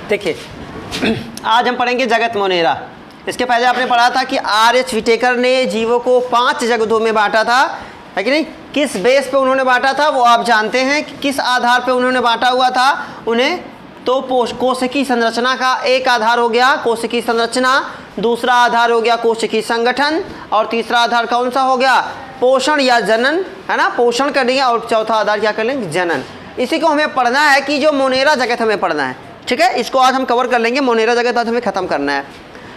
देखिए, आज हम पढ़ेंगे जगत मोनेरा। इसके पहले आपने पढ़ा था कि आर.एच. व्हिटेकर ने जीवों को 5 जगतों में बांटा था, है कि नहीं। किस बेस पे उन्होंने बांटा था वो आप जानते हैं कि किस आधार पे उन्होंने बांटा हुआ था उन्हें। तो कोशिकी संरचना का एक आधार हो गया कोशिकी संरचना, दूसरा आधार हो गया कोशिकी संगठन, और तीसरा आधार कौन सा हो गया, पोषण या जनन, है ना, पोषण कर देंगे, और चौथा आधार क्या कर लेंगे, जनन। इसी को हमें पढ़ना है कि जो मोनेरा जगत हमें पढ़ना है, ठीक है। इसको आज हम कवर कर लेंगे। मोनेरा जगत आज हमें ख़त्म करना है।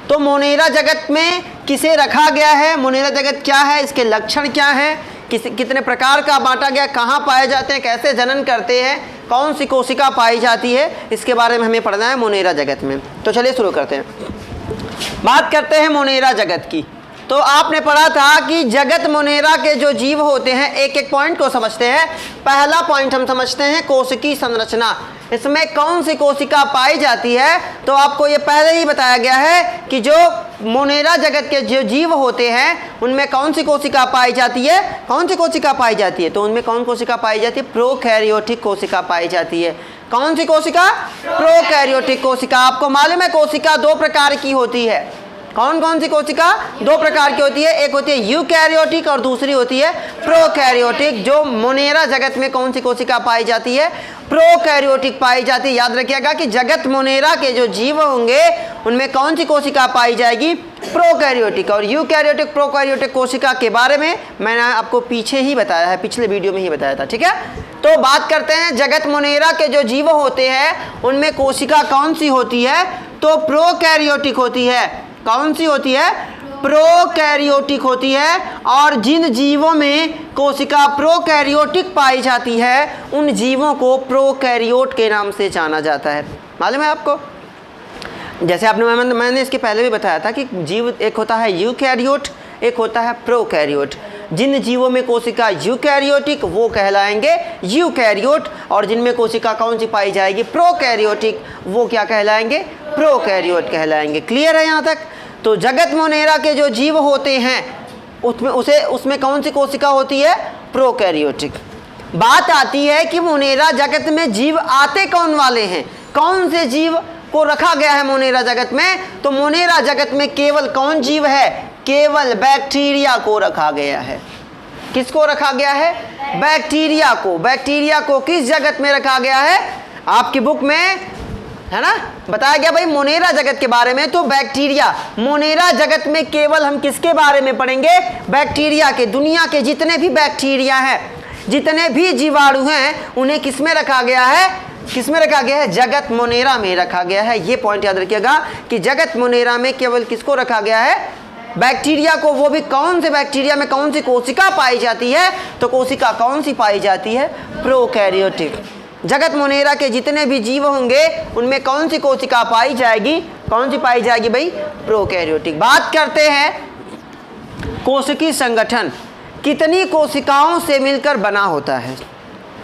तो मोनेरा जगत में किसे रखा गया है, मोनेरा जगत क्या है, इसके लक्षण क्या है, कितने प्रकार का बांटा गया, कहाँ पाए जाते हैं, कैसे जनन करते हैं, कौन सी कोशिका पाई जाती है, इसके बारे में हमें पढ़ना है मोनेरा जगत में। तो चलिए शुरू करते हैं। बात करते हैं मोनेरा जगत की। तो आपने पढ़ा था कि जगत मोनेरा के जो जीव होते हैं, एक एक पॉइंट को समझते हैं। पहला पॉइंट हम समझते हैं कोशिकी संरचना। इसमें कौन सी कोशिका पाई जाती है, तो आपको ये पहले ही बताया गया है कि जो मोनेरा जगत के जो जीव होते हैं उनमें कौन सी कोशिका पाई जाती है, कौन सी कोशिका पाई जाती है, तो उनमें कौन कोशिका पाई जाती है, प्रोकैरियोटिक कोशिका पाई जाती है। कौन सी कोशिका, प्रोकैरियोटिक कोशिका। आपको मालूम है कोशिका 2 प्रकार की होती है। कौन कौन सी कोशिका, 2 प्रकार की होती है। एक होती है यूकैरियोटिक और दूसरी होती है प्रोकैरियोटिक। जो मोनेरा जगत में कौन सी कोशिका पाई जाती है, प्रोकैरियोटिक पाई जाती है। याद रखिएगा कि जगत मोनेरा के जो जीव होंगे उनमें कौन सी कोशिका पाई जाएगी, प्रोकैरियोटिक। और यूकैरियोटिक प्रोकैरियोटिक कोशिका के बारे में मैंने आपको पीछे ही बताया है, पिछले वीडियो में ही बताया था, ठीक है। तो बात करते हैं जगत मोनेरा के जो जीव होते हैं उनमें कोशिका कौन सी होती है, तो प्रोकैरियोटिक होती है। कौन सी होती है, प्रोकैरियोटिक होती है। और जिन जीवों में कोशिका प्रोकैरियोटिक पाई जाती है उन जीवों को प्रोकैरियोट के नाम से जाना जाता है। मालूम है आपको, जैसे आपने मैंने इसके पहले भी बताया था कि जीव एक होता है यूकैरियोट, एक होता है प्रोकैरियोट। जिन जीवों में कोशिका यूकैरियोटिक वो कहलाएंगे यूकैरियोट, और जिनमें कोशिका कौन सी पाई जाएगी, प्रोकैरियोटिक, वो क्या कहलाएंगे, प्रोकैरियोट कहलाएंगे। क्लियर है यहाँ तक। तो जगत मोनेरा के जो जीव होते हैं उसमें कौन सी कोशिका होती है, प्रोकैरियोटिक। बात आती है कि मोनेरा जगत में जीव आते कौन वाले हैं, कौन से जीव को रखा गया है मोनेरा जगत में। तो मोनेरा जगत में केवल कौन जीव है, केवल बैक्टीरिया को रखा गया है। किसको रखा गया है, बैक्टीरिया को। बैक्टीरिया को किस जगत में रखा गया है, आपकी बुक में है ना बताया गया भाई मोनेरा जगत के बारे में। तो बैक्टीरिया, मोनेरा जगत में केवल हम किसके बारे में पढ़ेंगे, बैक्टीरिया के। दुनिया के जितने भी बैक्टीरिया हैं, जितने भी जीवाणु हैं, उन्हें किस में रखा गया है, किस में रखा गया है, जगत मोनेरा में रखा गया है। ये पॉइंट याद रखिएगा कि जगत मोनेरा में केवल किसको रखा गया है, बैक्टीरिया को। वो भी कौन से बैक्टीरिया में कौन सी कोशिका पाई जाती है, तो कोशिका कौन सी पाई जाती है, प्रोकैरियोटिक। जगत मोनेरा के जितने भी जीव होंगे उनमें कौन सी कोशिका पाई जाएगी, कौन सी पाई जाएगी भाई, प्रोकैरियोटिक। बात करते हैं कोशिकी संगठन, कितनी कोशिकाओं से मिलकर बना होता है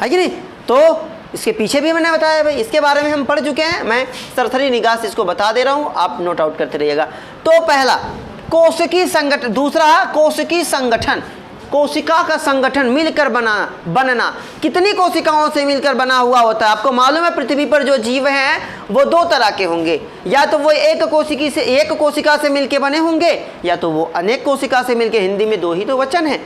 कि नहीं। तो इसके पीछे भी मैंने बताया भाई, इसके बारे में हम पढ़ चुके हैं। मैं सरसरी निगाह से इसको बता दे रहा हूँ, आप नोट आउट करते रहिएगा। तो पहला कोशिकी संगठन, दूसरा कोशिकी संगठन, कोशिका का संगठन मिलकर बनना। कितनी कोशिकाओं से मिलकर बना हुआ होता है। आपको मालूम है पृथ्वी पर जो जीव हैं वो 2 तरह के होंगे, या तो वो एक कोशिका से मिलकर बने होंगे, या तो वो अनेक कोशिका से मिलकर। हिंदी में 2 ही तो वचन है,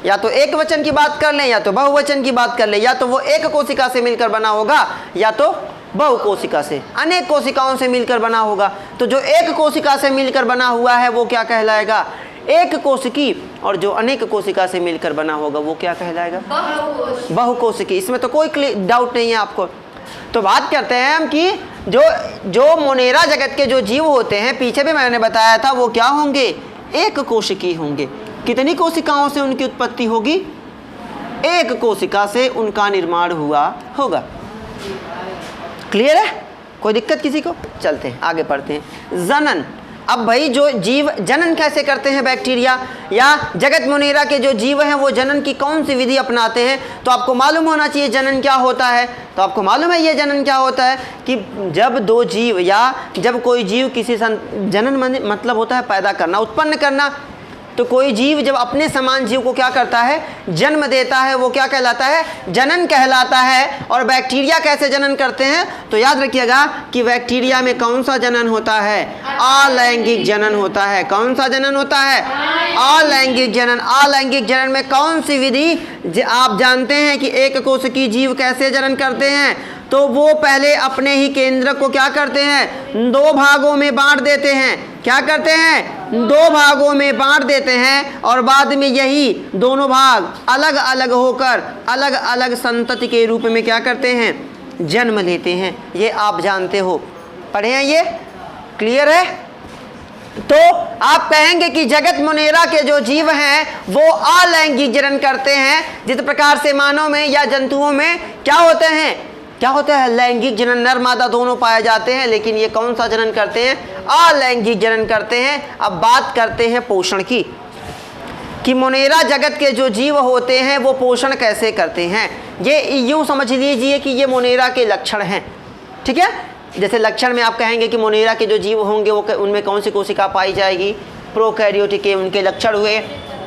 या तो एक वचन की बात कर लें या तो बहुवचन की बात कर लें। या तो वो एक कोशिका से मिलकर बना होगा या तो बहु कोशिका से, अनेक कोशिकाओं से मिलकर बना होगा। तो जो एक कोशिका से मिलकर बना हुआ है वो क्या कहलाएगा, एक कोशिकी। और जो अनेक कोशिका से मिलकर बना होगा वो क्या कहलाएगा, बहुकोशिकी। इसमें तो कोई डाउट नहीं है आपको। तो बात करते हैं हम कि जो मोनेरा जगत के जो जीव होते हैं, पीछे भी मैंने बताया था, वो क्या होंगे, एक कोशिकी होंगे। कितनी कोशिकाओं से उनकी उत्पत्ति होगी, एक कोशिका से उनका निर्माण हुआ होगा। क्लियर है, कोई दिक्कत किसी को। चलते हैं आगे पढ़ते हैं। जनन। अब भाई जो जीव जनन कैसे करते हैं, बैक्टीरिया या जगत मोनेरा के जो जीव हैं वो जनन की कौन सी विधि अपनाते हैं, तो आपको मालूम होना चाहिए जनन क्या होता है। तो आपको मालूम है ये जनन क्या होता है कि जब 2 जीव या जब कोई जीव किसी जनन मतलब होता है पैदा करना, उत्पन्न करना। तो कोई जीव जब अपने समान जीव को क्या करता है, जन्म देता है, वो क्या कहलाता है, जनन कहलाता है। और बैक्टीरिया कैसे जनन करते हैं, तो याद रखिएगा कि बैक्टीरिया में कौन सा जनन होता है, अलैंगिक जनन होता है। कौन सा जनन होता है, अलैंगिक जनन। अलैंगिक जनन में कौन सी विधि आप जानते हैं कि एक कोशिकीय जीव कैसे जनन करते हैं, तो वो पहले अपने ही केंद्र को क्या करते हैं, 2 भागों में बांट देते हैं। क्या करते हैं, 2 भागों में बांट देते हैं और बाद में यही दोनों भाग अलग अलग होकर अलग अलग संतति के रूप में क्या करते हैं, जन्म लेते हैं। ये आप जानते हो, पढ़े हैं, ये क्लियर है। तो आप कहेंगे कि जगत मुनेरा के जो जीव हैं वो अलैंगिक जनन करते हैं, जिस प्रकार से मानव में या जंतुओं में क्या होते हैं, क्या होता है, लैंगिक जनन, नर मादा दोनों पाए जाते हैं। लेकिन ये कौन सा जनन करते हैं, अलैंगिक जनन करते हैं। अब बात करते हैं पोषण की, कि मुनेरा जगत के जो जीव होते हैं वो पोषण कैसे करते हैं। ये यूँ समझ लीजिए कि ये मुनेरा के लक्षण हैं, ठीक है। जैसे लक्षण में आप कहेंगे कि मुनेरा के जो जीव होंगे वो उनमें कौन सी कोशिका पाई जाएगी, प्रोकैरियोटिक के उनके लक्षण हुए।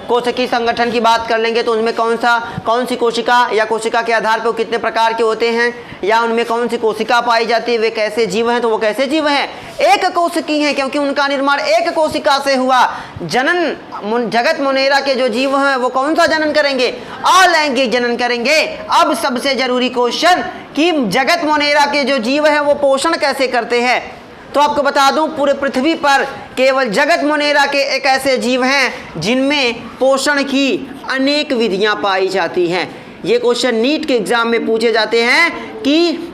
कोशिकीय संगठन की बात कर लेंगे तो उनमें कौन सी कोशिका या कोशिका के आधार पर वो कितने प्रकार के होते हैं, या उनमें कौन सी कोशिका पाई जाती है, वे कैसे जीव हैं, तो वो कैसे जीव हैं, एक कोशिकीय हैं, क्योंकि उनका निर्माण एक कोशिका से हुआ। जनन जगत मुनेरा के जो जीव हैं वो कौन सा जनन करेंगे, अलैंगिक जनन करेंगे। अब सबसे जरूरी क्वेश्चन कि जगत मुनेरा के जो जीव हैं वो पोषण कैसे करते हैं, तो आपको बता दूं पूरे पृथ्वी पर केवल जगत मुनेरा के एक ऐसे जीव हैं जिनमें पोषण की अनेक विधियां पाई जाती हैं। ये क्वेश्चन नीट के एग्जाम में पूछे जाते हैं कि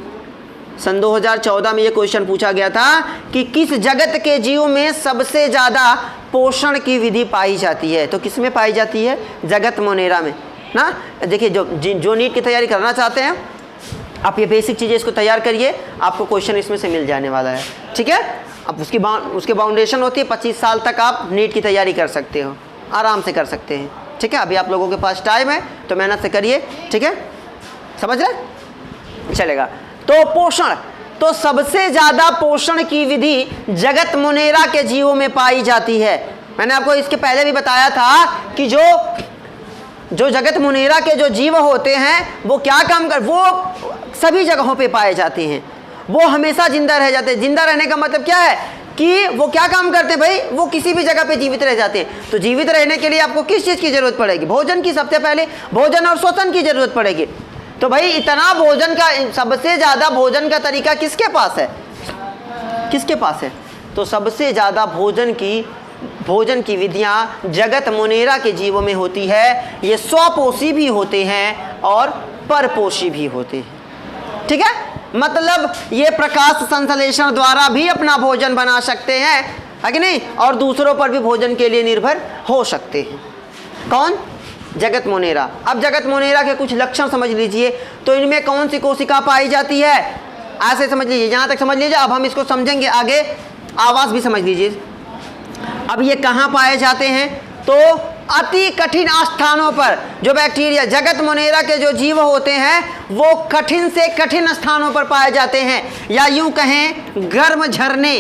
सन 2014 में ये क्वेश्चन पूछा गया था कि किस जगत के जीव में सबसे ज़्यादा पोषण की विधि पाई जाती है, तो किस में पाई जाती है, जगत मुनेरा में ना। देखिए जो नीट की तैयारी करना चाहते हैं आप ये बेसिक चीज़ें इसको तैयार करिए, आपको क्वेश्चन इसमें से मिल जाने वाला है, ठीक है। अब उसकी बाउंडेशन होती है 25 साल तक आप नीट की तैयारी कर सकते हो, आराम से कर सकते हैं, ठीक है। अभी आप लोगों के पास टाइम है तो मेहनत से करिए, ठीक है, समझ रहे, चलेगा। तो पोषण, तो सबसे ज़्यादा पोषण की विधि जगत मुनेरा के जीवों में पाई जाती है। मैंने आपको इसके पहले भी बताया था कि जो जगत मुनेरा के जो जीव होते हैं वो क्या काम कर, वो सभी जगहों पे पाए जाते हैं, वो हमेशा जिंदा रह जाते हैं। जिंदा रहने का मतलब क्या है कि वो क्या काम करते हैं भाई, वो किसी भी जगह पे जीवित रह जाते हैं। तो जीवित रहने के लिए आपको किस चीज़ की जरूरत पड़ेगी, भोजन की, सबसे पहले भोजन और श्वसन की जरूरत पड़ेगी। तो भाई इतना भोजन का, सबसे ज़्यादा भोजन का तरीका किसके पास है, किसके पास है, तो सबसे ज़्यादा भोजन की विधियां जगत मुनेरा के जीवों में होती है। ये स्वपोषी भी होते हैं और परपोषी भी होते हैं, ठीक है। मतलब ये प्रकाश संश्लेषण द्वारा भी अपना भोजन बना सकते हैं, है कि नहीं, और दूसरों पर भी भोजन के लिए निर्भर हो सकते हैं। कौन, जगत मुनेरा। अब जगत मुनेरा के कुछ लक्षण समझ लीजिए। तो इनमें कौन सी कोशिका पाई जाती है, ऐसे समझ लीजिए, यहाँ तक समझ लीजिए। अब हम इसको समझेंगे आगे, आवास भी समझ लीजिए। अब ये कहाँ पाए जाते हैं, तो अति कठिन स्थानों पर जो बैक्टीरिया, जगत मुनेरा के जो जीव होते हैं वो कठिन से कठिन स्थानों पर पाए जाते हैं, या यूं कहें गर्म झरने।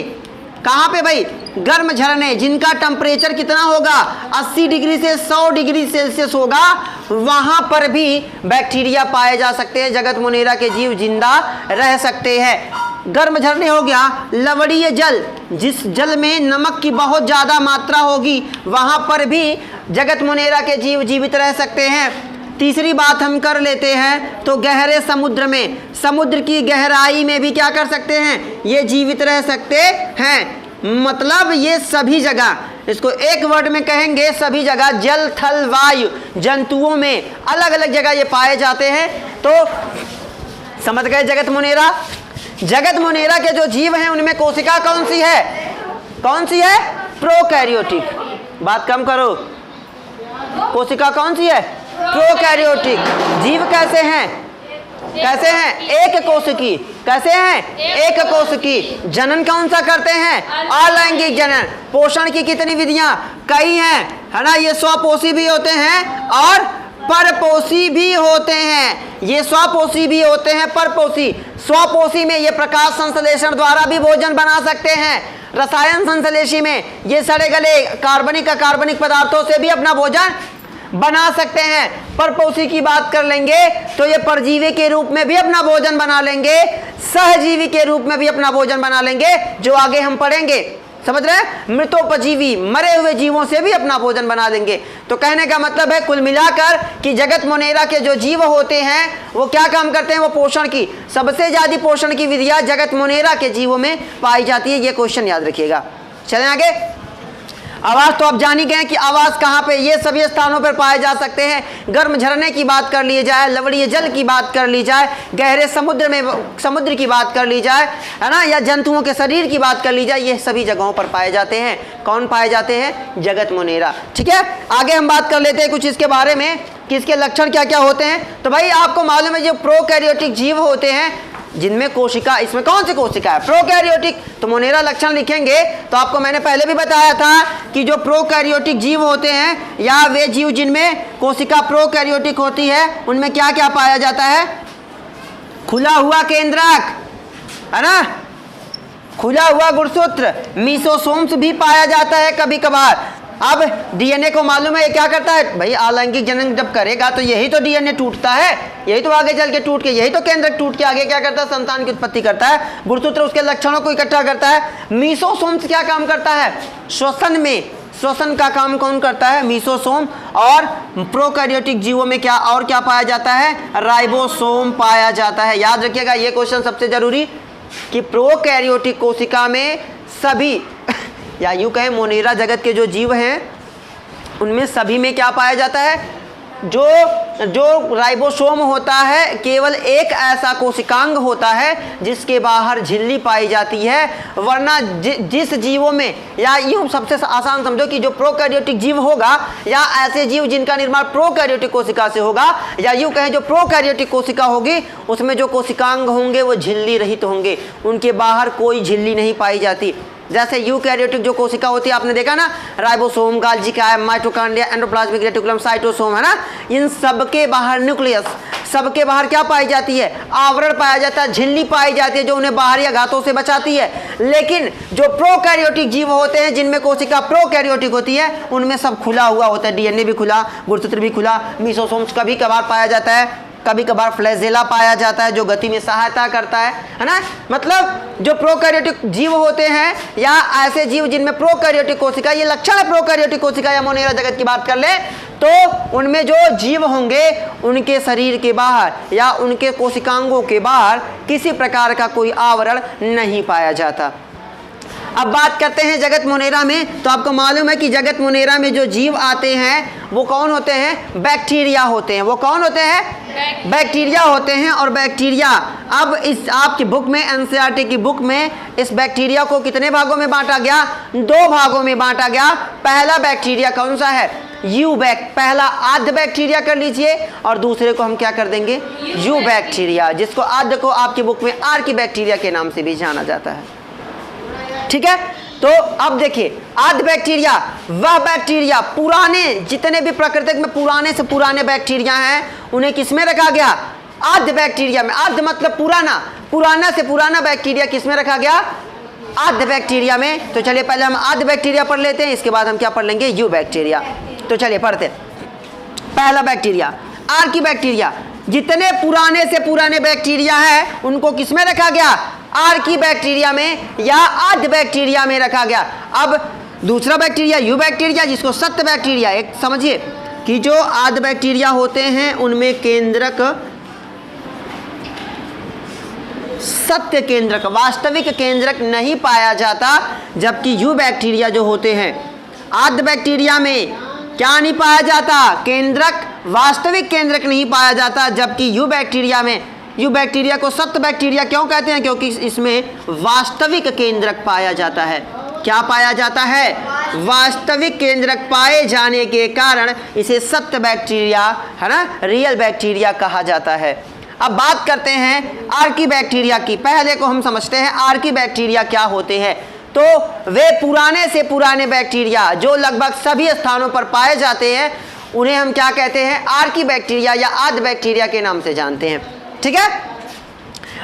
कहाँ पे भाई, गर्म झरने, जिनका टेम्परेचर कितना होगा, 80 डिग्री से 100 डिग्री सेल्सियस होगा, वहाँ पर भी बैक्टीरिया पाए जा सकते हैं, जगत मुनेरा के जीव जिंदा रह सकते हैं। गर्म झरने हो गया। लवणीय जल, जिस जल में नमक की बहुत ज़्यादा मात्रा होगी, वहाँ पर भी जगत मुनेरा के जीव जीवित रह सकते हैं। तीसरी बात हम कर लेते हैं, तो गहरे समुद्र में, समुद्र की गहराई में भी क्या कर सकते हैं, ये जीवित रह सकते हैं। मतलब ये सभी जगह, इसको एक वर्ड में कहेंगे, सभी जगह, जल थल वायु जंतुओं में अलग अलग जगह ये पाए जाते हैं। तो समझ गए जगत मुनेरा। जगत मुनेरा के जो जीव हैं उनमें कोशिका कौन सी है, कौन सी है, प्रोकैरियोटिक। बात कम करो, कोशिका कौन सी है, प्रोकैरियोटिक। जीव कैसे हैं, कैसे हैं, एक कोशिकी। कैसे हैं, एक कोशिकी। जनन कौन सा करते हैं, अलैंगिक जनन। पोषण की कितनी विधियां, कई हैं, है ना। ये स्वपोषी भी होते हैं और परपोषी भी होते हैं। ये स्वपोषी भी होते हैं, परपोषी। स्वपोषी में ये प्रकाश संश्लेषण द्वारा भी भोजन बना सकते हैं, रसायन संश्लेषी में ये सड़े गले कार्बनिक पदार्थों से भी अपना भोजन बना सकते हैं। परपोषी की बात कर लेंगे तो ये परजीवी के रूप में भी अपना भोजन बना लेंगे, सहजीवी के रूप में भी अपना भोजन बना लेंगे, जो आगे हम पढ़ेंगे। समझ रहे हैं? मृतोपजीवी, मरे हुए जीवों से भी अपना भोजन बना देंगे। तो कहने का मतलब है कुल मिलाकर कि जगत मोनेरा के जो जीव होते हैं वो क्या काम करते हैं, वो पोषण की सबसे ज्यादा पोषण की विधियां जगत मोनेरा के जीवों में पाई जाती है। ये क्वेश्चन याद रखिएगा। चलें आगे। आवास तो आप जान ही गए कि आवास कहाँ पे, ये सभी स्थानों पर पाए जा सकते हैं। गर्म झरने की बात कर ली जाए, लवणीय जल की बात कर ली जाए, गहरे समुद्र की बात कर ली जाए, है ना, या जंतुओं के शरीर की बात कर ली जाए, ये सभी जगहों पर पाए जाते हैं। कौन पाए जाते हैं? जगत मोनेरा। ठीक है, आगे हम बात कर लेते हैं कुछ इसके बारे में कि इसके लक्षण क्या क्या होते हैं। तो भाई आपको मालूम है जो प्रोकैरियोटिक जीव होते हैं जिनमें कोशिका, इसमें कौन सी कोशिका है? प्रोकैरियोटिक। तो मोनेरा लक्षण लिखेंगे तो आपको मैंने पहले भी बताया था कि जो प्रोकैरियोटिक जीव होते हैं या वे जीव जिनमें कोशिका प्रोकैरियोटिक होती है उनमें क्या क्या पाया जाता है? खुला हुआ केंद्रक, है ना, खुला हुआ गुणसूत्र, मीसोसोम्स भी पाया जाता है कभी कभार। अब डीएनए को मालूम है ये क्या करता है भाई, अलैंगिक जनन जब करेगा तो यही तो डीएनए टूटता है, यही तो आगे चल के टूट के, यही तो केंद्र टूट के आगे क्या करता है? संतान की उत्पत्ति करता है। गुणसूत्र उसके लक्षणों को इकट्ठा करता है। मीसोसोम्स क्या काम करता है? श्वसन में, श्वसन का काम कौन करता है? मीसोसोम। और प्रोकैरियोटिक जीवों में क्या और क्या पाया जाता है? राइबोसोम पाया जाता है। याद रखिएगा ये क्वेश्चन सबसे जरूरी कि प्रोकैरियोटिक कोशिका में सभी या यूं कहें मोनेरा जगत के जो जीव हैं उनमें सभी में क्या पाया जाता है? जो राइबोसोम होता है केवल एक ऐसा कोशिकांग होता है जिसके बाहर झिल्ली पाई जाती है। वरना जिस जीवों में, या यूं सबसे आसान समझो कि जो प्रोकैरियोटिक जीव होगा या ऐसे जीव जिनका निर्माण प्रोकैरियोटिक कोशिका से होगा, या यूं कहें जो प्रोकैरियोटिक कोशिका होगी उसमें जो कोशिकांग होंगे वो झिल्ली रहित होंगे, उनके बाहर कोई झिल्ली नहीं पाई जाती। जैसे यूकैरियोटिक जो कोशिका होती है आपने देखा ना, ribosome, Golgi, mitochondria, endoplasmic reticulum, cytosome, है ना, इन सबके बाहर न्यूक्लियस, सबके बाहर क्या पाई जाती है? आवरण पाया जाता है, झिल्ली पाई जाती है जो उन्हें बाहरी आघातों से बचाती है। लेकिन जो प्रोकैरियोटिक जीव होते हैं जिनमें कोशिका प्रोकैरियोटिक होती है उनमें सब खुला हुआ होता है, डीएनए भी खुला, गुणसूत्र भी खुला, मीसोसोम्स कभी कभार पाया जाता है, कभी कभार फ्लैजेला पाया जाता है जो गति में सहायता करता है ना। मतलब जो प्रोकैरियोटिक जीव होते हैं या ऐसे जीव जिनमें प्रोकैरियोटिक कोशिका, ये लक्षण है प्रोकैरियोटिक कोशिका या मोनेरा जगत की बात कर ले तो उनमें जो जीव होंगे उनके शरीर के बाहर या उनके कोशिकांगों के बाहर किसी प्रकार का कोई आवरण नहीं पाया जाता। अब बात करते हैं जगत मोनेरा में। तो आपको मालूम है कि जगत मोनेरा में जो जीव आते हैं वो कौन होते हैं? बैक्टीरिया होते हैं। वो कौन होते हैं? बैक्टीरिया होते हैं। और बैक्टीरिया, अब इस आपकी बुक में, एनसीईआरटी की बुक में इस बैक्टीरिया को कितने भागों में बांटा गया? 2 भागों में बांटा गया। पहला बैक्टीरिया कौन सा है? पहला आद्य बैक्टीरिया कर लीजिए और दूसरे को हम क्या कर देंगे? यू बैक्टीरिया, जिसको आद्य को आपकी बुक में आर्की बैक्टीरिया के नाम से भी जाना जाता है। ठीक है, तो अब देखिए आद्य बैक्टीरिया वह बैक्टीरिया, पुराने जितने भी प्रकृति में पुराने से पुराने बैक्टीरिया हैं उन्हें किसमें रखा गया? आद्य बैक्टीरिया में। आद्य मतलब पुराना, पुराना से पुराना बैक्टीरिया किसमें रखा गया? आद्य बैक्टीरिया में। तो चलिए पहले हम आद्य बैक्टीरिया पढ़ लेते हैं, इसके बाद हम क्या पढ़ लेंगे? You bacteria. तो चलिए पढ़ते। पहला बैक्टीरिया आर्की बैक्टीरिया। जितने पुराने से पुराने बैक्टीरिया हैं उनको किसमें रखा गया? आर्की बैक्टीरिया में या आद्य बैक्टीरिया में रखा गया। अब दूसरा बैक्टीरिया यू बैक्टीरिया, जिसको सत्य बैक्टीरिया, एक समझिए कि जो आद्य बैक्टीरिया होते हैं उनमें केंद्रक, सत्य केंद्रक, वास्तविक केंद्रक नहीं पाया जाता, जबकि यू बैक्टीरिया जो होते हैं, आद्य बैक्टीरिया में क्या नहीं पाया जाता? केंद्रक, वास्तविक केंद्रक नहीं पाया जाता, जबकि यू बैक्टीरिया में, यू बैक्टीरिया को सत्य बैक्टीरिया क्यों कहते हैं? क्योंकि इसमें वास्तविक केंद्रक पाया जाता है। क्या पाया जाता है? वास्तविक केंद्रक पाए जाने के कारण इसे सत्य बैक्टीरिया, है ना, रियल बैक्टीरिया कहा जाता है। अब बात करते हैं आर्की बैक्टीरिया की। पहले को हम समझते हैं आर्की बैक्टीरिया क्या होते हैं। तो वे पुराने से पुराने बैक्टीरिया जो लगभग सभी स्थानों पर पाए जाते हैं उन्हें हम क्या कहते हैं? आर्की बैक्टीरिया या आद्य बैक्टीरिया के नाम से जानते हैं। ठीक है,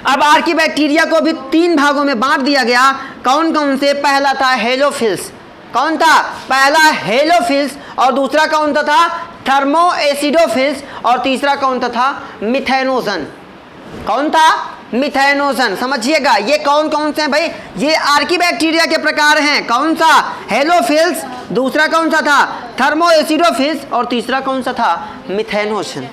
अब आर्की बैक्टीरिया को भी 3 भागों में बांट दिया गया। कौन कौन से? पहला था हेलोफिल्स। कौन था? पहला हेलोफिल्स। और दूसरा कौन सा था? थर्मोएसिडोफिल्स। और तीसरा कौन सा था? मिथेनोजन। कौन था? मिथेनोजन। समझिएगा ये कौन कौन से हैं भाई? ये आर्कीबैक्टीरिया के प्रकार हैं। कौन सा? हेलोफिल्स। दूसरा कौन सा था? थर्मोएसिडोफिल्स। और तीसरा कौन सा था? मिथेनोजन।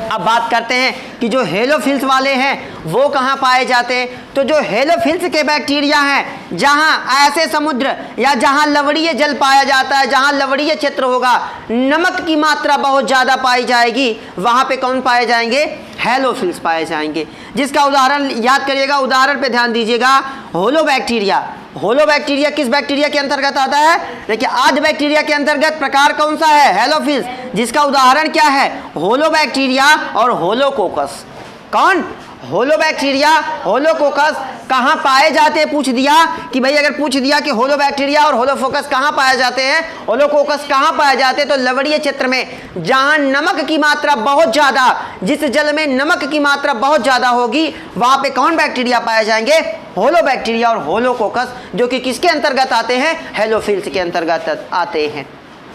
अब बात करते हैं कि जो हेलोफिल्स वाले हैं वो कहाँ पाए जाते हैं। तो जो हेलोफिल्स के बैक्टीरिया हैं, जहाँ ऐसे समुद्र या जहाँ लवणीय जल पाया जाता है, जहाँ लवणीय क्षेत्र होगा, नमक की मात्रा बहुत ज़्यादा पाई जाएगी, वहाँ पे कौन पाए जाएंगे? हेलोफिल्स पाए जाएंगे। जिसका उदाहरण याद करिएगा, उदाहरण पे ध्यान दीजिएगा। होलोबैक्टीरिया। होलोबैक्टीरिया किस बैक्टीरिया के अंतर्गत आता है? देखिए आध बैक्टीरिया के अंतर्गत प्रकार कौन सा है? हेलोफिल्स। जिसका उदाहरण क्या है? होलोबैक्टीरिया और होलोकोकस। कौन? होलोबैक्टीरिया, होलोकोकस कहाँ पाए जाते हैं? पूछ दिया कि भाई, अगर पूछ दिया कि होलोबैक्टीरिया और होलोफोकस कहाँ पाए जाते हैं, होलोकोकस कहाँ पाए जाते हैं, तो लवणीय क्षेत्र में जहाँ नमक की मात्रा बहुत ज़्यादा, जिस जल में नमक की मात्रा बहुत ज़्यादा होगी, वहाँ पे कौन बैक्टीरिया पाए जाएंगे? होलोबैक्टीरिया और होलोकोकस, जो कि किसके अंतर्गत आते हैं? हेलोफिल्स के अंतर्गत आते हैं।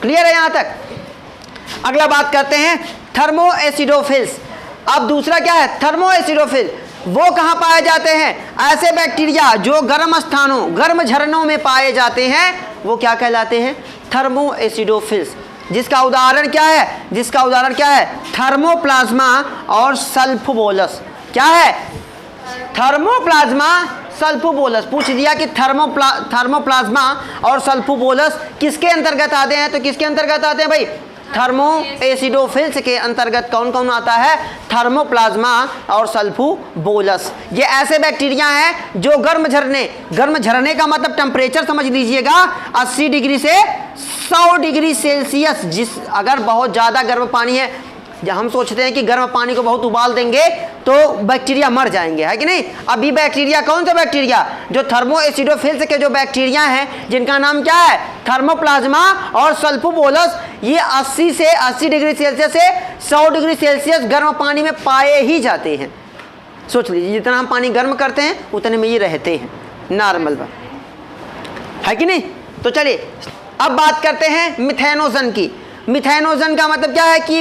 क्लियर है यहाँ तक? अगला बात करते हैं थर्मोएसिडोफिल्स। अब दूसरा क्या है? थर्मोएसिडोफिल। वो कहाँ पाए जाते हैं? ऐसे बैक्टीरिया जो गर्म स्थानों, गर्म झरनों में पाए जाते हैं, वो क्या कहलाते हैं? थर्मोएसिडोफिल्स। जिसका उदाहरण क्या है? जिसका उदाहरण क्या है? थर्मोप्लाज्मा और सल्फोबोलस। क्या है? थर्मोप्लाज्मा, सल्फोबोलस। पूछ दिया कि थर्मोप्लाज्मा और सल्फोबोलस किसके अंतर्गत आते हैं, तो किसके अंतर्गत आते हैं भाई? थर्मोएसिडोफिल्स के अंतर्गत कौन कौन आता है? थर्मोप्लाज्मा और सल्फोबोलस। ये ऐसे बैक्टीरिया हैं जो गर्म झरने का मतलब टेम्परेचर समझ लीजिएगा 80 डिग्री से 100 डिग्री सेल्सियस। जिस अगर बहुत ज़्यादा गर्म पानी है, जब हम सोचते हैं कि गर्म पानी को बहुत उबाल देंगे तो बैक्टीरिया मर जाएंगे, है कि नहीं? अभी बैक्टीरिया कौन सा बैक्टीरिया? जो थर्मोएसिडोफिल्स के जो बैक्टीरिया हैं, जिनका नाम क्या है? थर्मोप्लाज्मा और सल्फोबोलस। ये 80 डिग्री सेल्सियस से 100 डिग्री सेल्सियस गर्म पानी में पाए ही जाते हैं। सोच लीजिए, जितना हम पानी गर्म करते हैं उतने में ये रहते हैं नॉर्मल पर, है कि नहीं? तो चलिए अब बात करते हैं मिथेनोजन की। मिथेनोजन का मतलब क्या है कि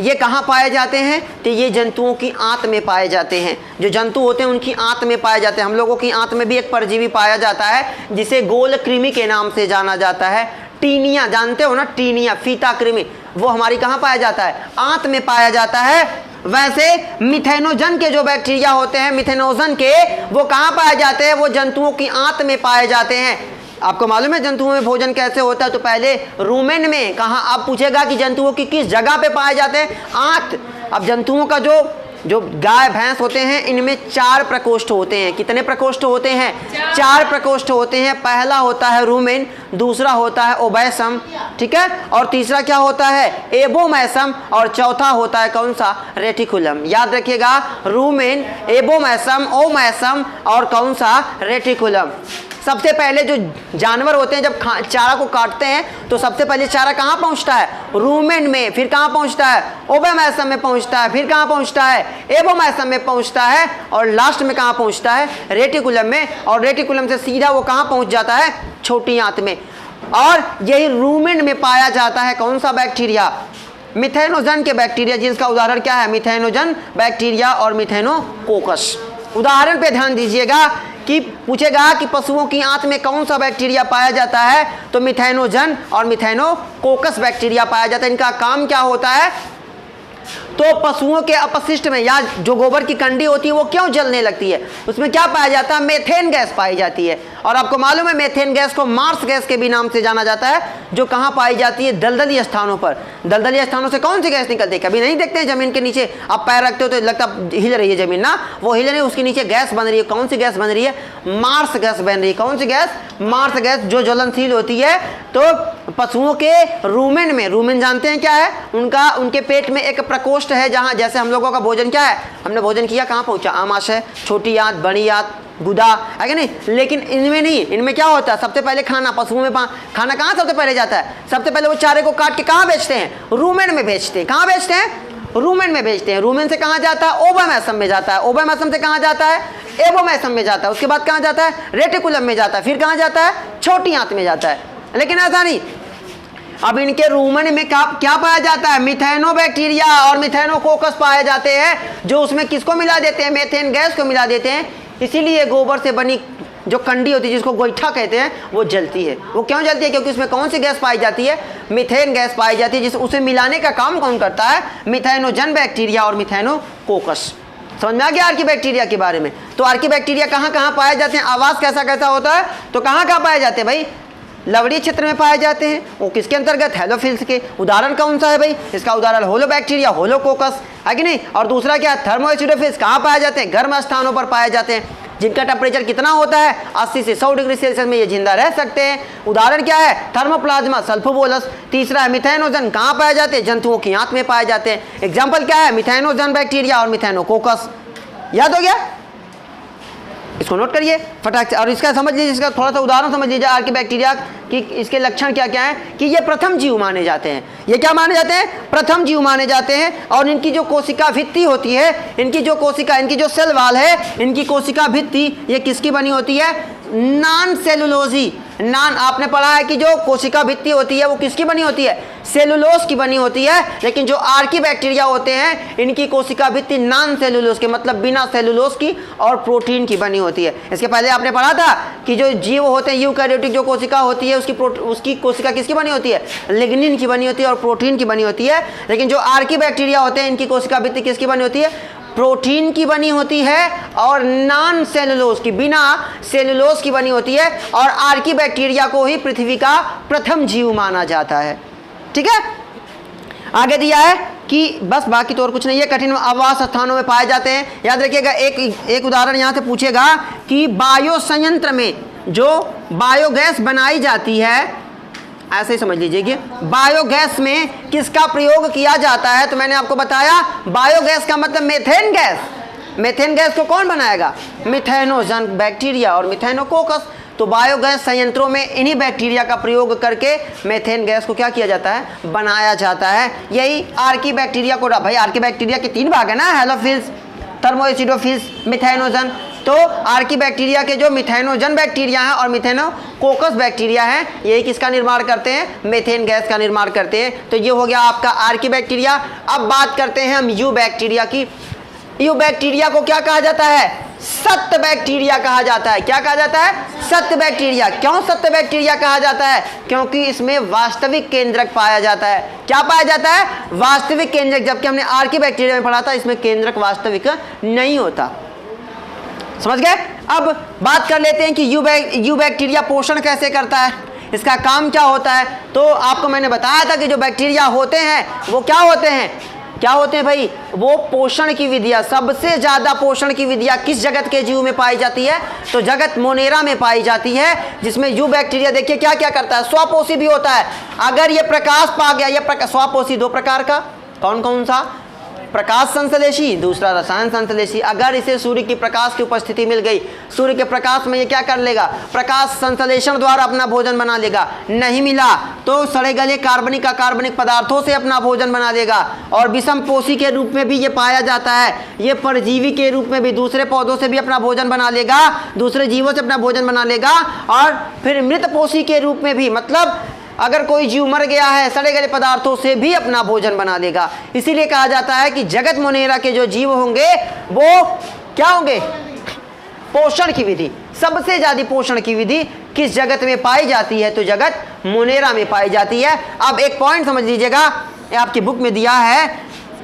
ये कहाँ पाए जाते हैं? तो ये जंतुओं की आंत में पाए जाते हैं। जो जंतु होते हैं उनकी आंत में पाए जाते हैं। हम लोगों की आंत में भी एक परजीवी पाया जाता है जिसे गोल कृमि के नाम से जाना जाता है। टीनिया, जानते हो ना? टीनिया, फीता कृमि, वो हमारी कहाँ पाया जाता है? आंत में पाया जाता है। वैसे मिथेनोजन के जो बैक्टीरिया होते हैं, मिथेनोजन के, वो कहाँ पाए जाते हैं? वो जंतुओं की आंत में पाए जाते हैं। आपको मालूम है जंतुओं में भोजन कैसे होता है? तो पहले रूमेन में। कहाँ? आप पूछेगा कि जंतुओं की किस जगह पे पाए जाते हैं? आंत। अब जंतुओं का जो गाय भैंस होते हैं, इनमें 4 प्रकोष्ठ होते हैं। कितने प्रकोष्ठ होते हैं? 4 प्रकोष्ठ होते हैं। पहला होता है रूमेन, दूसरा होता है ओबैसम, ठीक है, और तीसरा क्या होता है? एबोमैसम, और चौथा होता है कौन सा? रेटिकुलम। याद रखिएगा, रूमेन, एबोमैसम, ओमैसम और कौन सा? रेटिकुलम। सबसे पहले जो जानवर होते हैं जब चारा को काटते हैं तो सबसे पहले चारा कहाँ पहुँचता है? रूमेन में। फिर कहाँ पहुँचता है? ओबैसम में पहुँचता है। फिर कहाँ पहुँचता है? एबोमैसम में पहुँचता है। और लास्ट में कहाँ पहुँचता है? रेटिकुलम में। और रेटिकुलम से सीधा वो कहाँ पहुँच जाता है? छोटी आंत में। और यही रूमेन में पाया जाता है कौन सा बैक्टीरिया? मिथेनोजन के बैक्टीरिया, जिसका उदाहरण क्या है? मिथेनोजन बैक्टीरिया और मिथेनोकोकस। उदाहरण पे ध्यान दीजिएगा कि पूछेगा कि पशुओं की आंत में कौन सा बैक्टीरिया पाया जाता है, तो मिथेनोजन और मिथेनोकोकस बैक्टीरिया पाया जाता है। इनका काम क्या होता है? तो पशुओं के अपशिष्ट में या जो गोबर की कंडी होती है वो क्यों जलने लगती है? उसमें क्या पाया जाता है? मेथेन गैस पाई जाती है। और आपको मालूम है मेथेन गैस को मार्स गैस के भी नाम से जाना जाता है, जो कहाँ पाई जाती है? दलदली स्थानों पर। दलदली स्थानों से कौन सी गैस निकलती है? कभी नहीं देखते हैं जमीन के नीचे आप पैर रखते हो तो लगता हिल रही है जमीन ना, वो हिल रही है, उसके नीचे गैस बन रही है। कौन सी गैस बन रही है? मार्स गैस बन रही है। कौन सी गैस? मार्स गैस, जो ज्वलनशील होती है। तो पशुओं के रूमेन में, रूमेन जानते हैं क्या है? उनके पेट में एक प्रकोष्ठ है जहाँ, जैसे हम लोगों का भोजन क्या है? हमने भोजन किया, कहाँ पहुँचा? आमाशय, छोटी आंत, बड़ी आंत, गुदा, है कि नहीं? लेकिन इनमें नहीं। इनमें क्या होता है? सबसे पहले खाना, पशुओं में खाना कहाँ सबसे पहले जाता है? सबसे पहले वो चारे को काट के कहाँ बेचते हैं? रूमेन में बेचते हैं। कहाँ बेचते हैं? रूमेन में बेचते हैं। रूमेन से कहाँ जाता है? ओबैसम में जाता है। ओबैसम से कहाँ जाता है? एबोमेसम में जाता है, उसके बाद कहाँ जाता है, रेटिकुलम में जाता है, फिर कहाँ जाता है, छोटी आंत में जाता है। लेकिन ऐसा नहीं, अब इनके रूमन में क्या पाया जाता है, मिथेनोबैक्टीरिया और मिथेनोकोकस पाए जाते हैं, जो उसमें किसको मिला देते हैं, मेथेन गैस को मिला देते हैं। इसीलिए गोबर से बनी जो कंडी होती है, जिसको गोईठा कहते हैं, वो जलती है। वो क्यों जलती है, क्योंकि उसमें कौन सी गैस पाई जाती है, मीथेन गैस पाई जाती है, जिस उसे मिलाने का काम कौन करता है, मिथेनोजन बैक्टीरिया और मिथेनोकोकस। समझ में आ गया आर्कीबैक्टीरिया के बारे में। तो आर्कीबैक्टीरिया कहाँ कहाँ पाए जाते हैं, आवास कैसा कैसा होता है, तो कहाँ कहाँ पाए जाते हैं भाई, लवणीय क्षेत्र में पाए जाते हैं। वो किसके अंतर्गत, हेलोफिल्स के। उदाहरण कौन सा है भाई, इसका उदाहरण होलोबैक्टीरिया, होलोकोकस है कि नहीं। और दूसरा क्या, थर्मोएसिडोफिल्स, कहाँ पाए जाते हैं, गर्म स्थानों पर पाए जाते हैं, जिनका टेम्परेचर कितना होता है, 80 से 100 डिग्री सेल्सियस में ये जिंदा रह सकते हैं। उदाहरण क्या है, थर्मोप्लाज्मा, सल्फोबोलस। तीसरा है मिथेनोजन, कहाँ पाए जाते हैं, जंतुओं की आंत में पाए जाते हैं। एग्जाम्पल क्या है, मिथेनोजन बैक्टीरिया और मिथेनोकोकस। याद हो गया, इसको नोट करिए फटाक से। और इसका समझ लीजिए, इसका थोड़ा सा उदाहरण समझ लीजिए आर्कीबैक्टीरिया कि इसके लक्षण क्या क्या हैं, कि ये प्रथम जीव माने जाते हैं। ये क्या माने जाते हैं, प्रथम जीव माने जाते हैं। और इनकी जो कोशिका भित्ति होती है, इनकी जो कोशिका, इनकी जो सेल वाल है, इनकी कोशिका भित्ति ये किसकी बनी होती है, नॉन सेलुलोजी। नॉन, आपने पढ़ा है कि जो कोशिका भित्ति होती है वो किसकी बनी होती है, सेलुलोज की बनी होती है। लेकिन जो आर्कीबैक्टीरिया होते हैं, इनकी कोशिका भित्ति नॉन सेलुलोज के, मतलब बिना सेलुलोज की और प्रोटीन की बनी होती है। इसके पहले आपने पढ़ा था कि जो जीव होते हैं, यूकैरियोटिक जो कोशिका होती है, उसकी कोशिका किसकी बनी होती है, लिग्निन की बनी होती है और प्रोटीन की बनी होती है। लेकिन जो आर्कीबैक्टीरिया होते हैं, इनकी कोशिका भित्ति किसकी बनी होती है, प्रोटीन की बनी होती है और नॉन सेलुलोज की, बिना सेलुलोज की बनी होती है। और आर्कीबैक्टीरिया को ही पृथ्वी का प्रथम जीव माना जाता है। ठीक है, आगे दिया है कि बस, बाकी तो और कुछ नहीं है। कठिन आवास स्थानों में पाए जाते हैं। याद रखिएगा, एक उदाहरण यहाँ से पूछेगा कि बायो संयंत्र में जो बायोगैस बनाई जाती है, ऐसे ही समझ लीजिए कि बायोगैस में किसका प्रयोग किया जाता है। तो मैंने आपको बताया, बायोगैस का मतलब मेथेन गैस। मेथेन गैस को कौन बनाएगा, मिथेनोजन बैक्टीरिया और मिथेनोकोकस। तो बायोगैस संयंत्रों में इन्हीं बैक्टीरिया का प्रयोग करके मेथेन गैस को क्या किया जाता है, बनाया जाता है। यही आर्कीबैक्टीरिया को, भाई आर्कीबैक्टीरिया के 3 भाग है ना, हेलोफिल्स, थर्मोएसिडोफिल्स, मिथेनोजन। तो आर्कीबैक्टीरिया के जो मिथेनोजन बैक्टीरिया हैं और मिथेनोकोकस बैक्टीरिया हैं, यही किसका निर्माण करते हैं, मेथेन गैस का निर्माण करते हैं। तो ये हो गया आपका आर्कीबैक्टीरिया। अब बात करते हैं हम यू बैक्टीरिया की। यू बैक्टीरिया को क्या कहा जाता है, सत्य बैक्टीरिया कहा जाता है। क्या कहा जाता है, सत्य बैक्टीरिया। क्यों सत्य बैक्टीरिया कहा जाता है, क्योंकि इसमें वास्तविक केंद्रक पाया जाता है। क्या पाया जाता है, वास्तविक केंद्रक। जबकि हमने आर्कीबैक्टीरिया में पढ़ा था, इसमें केंद्रक वास्तविक नहीं होता। समझ गए। अब बात कर लेते हैं कि यू बैक्टीरिया पोषण कैसे करता है, इसका काम क्या होता है। तो आपको मैंने बताया था कि जो बैक्टीरिया होते हैं वो क्या होते हैं, क्या होते हैं भाई, वो पोषण की विधियां, सबसे ज्यादा पोषण की विधियां किस जगत के जीव में पाई जाती है, तो जगत मोनेरा में पाई जाती है। जिसमें यू बैक्टीरिया देखिए क्या क्या करता है, स्वपोषी भी होता है। अगर ये प्रकाश पा गया, ये स्वपोषी 2 प्रकार का, कौन कौन सा, प्रकाश संश्लेषी, दूसरा रसायन संश्लेषी। अगर इसे सूर्य की प्रकाश की उपस्थिति मिल गई, सूर्य के प्रकाश में ये क्या कर लेगा, प्रकाश संश्लेषण द्वारा अपना भोजन बना लेगा। नहीं मिला तो सड़े गले कार्बनिक अकार्बनिक पदार्थों से अपना भोजन बना लेगा। और विषम पोषी के रूप में भी ये पाया जाता है। ये परजीवी के रूप में भी दूसरे पौधों से भी अपना भोजन बना लेगा, दूसरे जीवों से अपना भोजन बना लेगा। और फिर मृत पोषी के रूप में भी, मतलब अगर कोई जीव मर गया है, सड़े गले पदार्थों से भी अपना भोजन बना लेगा। इसीलिए कहा जाता है कि जगत मोनेरा के जो जीव होंगे वो क्या होंगे, पोषण की विधि, सबसे ज्यादा पोषण की विधि किस जगत में पाई जाती है, तो जगत मोनेरा में पाई जाती है। अब एक पॉइंट समझ लीजिएगा, आपकी बुक में दिया है,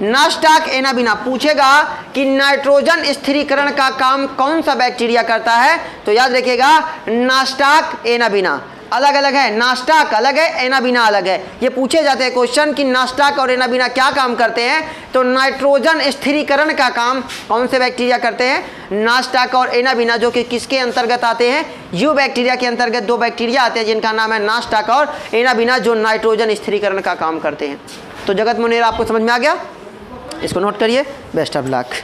नास्टाक एनाबिना पूछेगा कि नाइट्रोजन स्थिरीकरण का काम कौन सा बैक्टीरिया करता है। तो याद रखिएगा, नास्टाक एनाबिना अलग अलग है, नास्टाक अलग है, एनाबिना अलग है। ये पूछे जाते हैं क्वेश्चन कि नास्टाक और एनाबिना क्या काम करते हैं। तो नाइट्रोजन स्थिरीकरण का काम कौन से बैक्टीरिया करते हैं, नास्टाक और एनाबिना, जो कि किसके अंतर्गत आते हैं, यू बैक्टीरिया के अंतर्गत 2 बैक्टीरिया आते हैं जिनका नाम है नास्टाक और एनाबिना, जो नाइट्रोजन स्थिरीकरण का काम करते हैं। तो जगत मोनेरा आपको समझ में आ गया, इसको नोट करिए। Best of luck.